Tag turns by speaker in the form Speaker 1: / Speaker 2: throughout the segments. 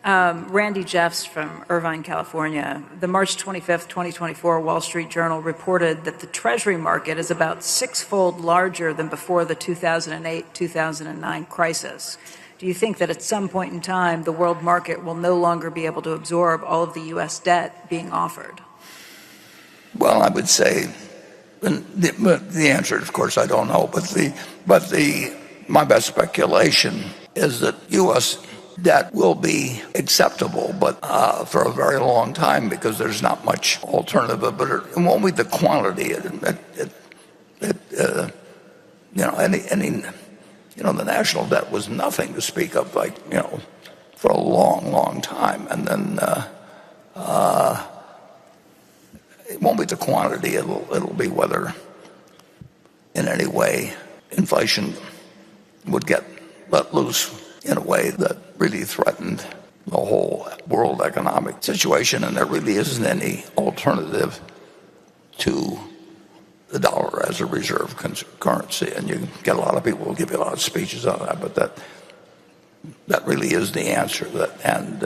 Speaker 1: Randy Jeffs from Irvine, California. The March 25th, 2024 Wall Street Journal reported that the Treasury market is about six-fold larger than before the 2008-2009 crisis. Do you think that at some point in time, the world market will no longer be able to absorb all of the U.S. debt being offered?
Speaker 2: Well, I would say, the answer, of course, I don't know, but my best speculation is that U.S. debt will be acceptable, but for a very long time, because there's not much alternative. But it won't be the quantity. The national debt was nothing to speak of, for a long, long time. And then it won't be the quantity. It'll be whether, in any way, inflation would get let loose in a way that really threatened the whole world economic situation. And there really isn't any alternative to the dollar as a reserve currency. And you get a lot of people who give you a lot of speeches on that, but that really is the answer. And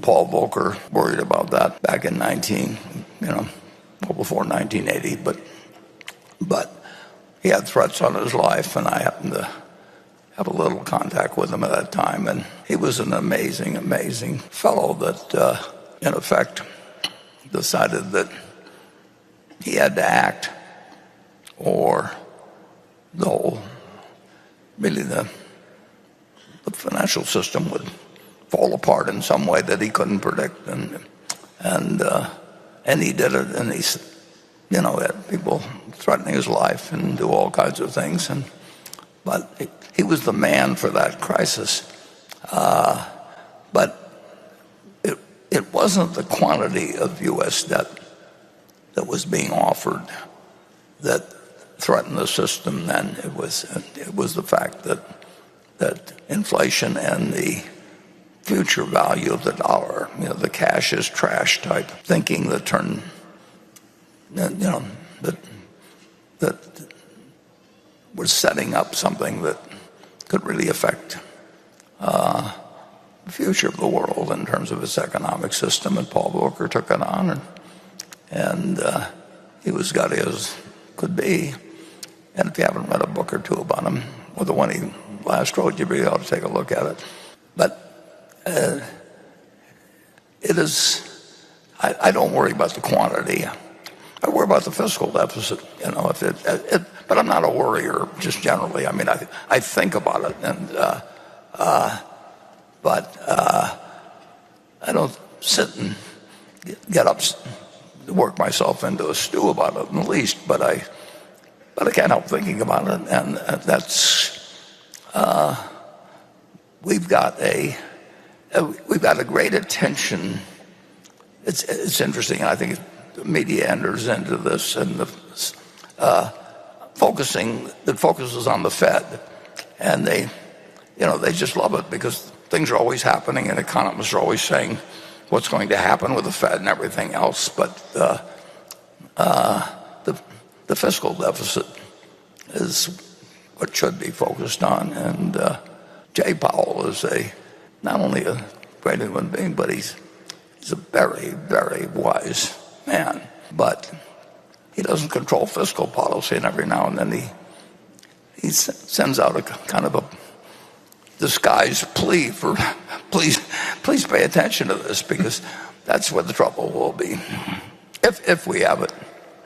Speaker 2: Paul Volcker worried about that back in before 1980, but he had threats on his life, and I happened to have a little contact with him at that time, and he was an amazing, amazing fellow that, in effect, decided that he had to act, or the financial system would fall apart in some way that he couldn't predict, and he did it, and he had people threatening his life and do all kinds of things, but he was the man for that crisis. But it wasn't the quantity of U.S. debt that was being offered that threatened the system then. It was the fact that inflation and the future value of the dollar, the cash is trash type thinking that was setting up something that could really affect the future of the world in terms of its economic system. And Paul Volcker took it on, and he was gutty as could be. And if you haven't read a book or two about him, or the one he last wrote, you really ought to take a look at it. But it is, I don't worry about the quantity. I worry about the fiscal deficit, but I'm not a worrier just generally. I mean, I think about it, but I don't sit and get up, work myself into a stew about it in the least. But I can't help thinking about it, and that's we've got a great attention. It's interesting, and I think the media enters into this, and the focuses on the Fed, and they just love it because things are always happening, and economists are always saying what's going to happen with the Fed and everything else. But the fiscal deficit is what should be focused on, and Jay Powell is not only a great human being, but he's a very, very wise man. But he doesn't control fiscal policy, and every now and then he sends out a kind of a disguised plea for please pay attention to this, because that's where the trouble will be if we have it.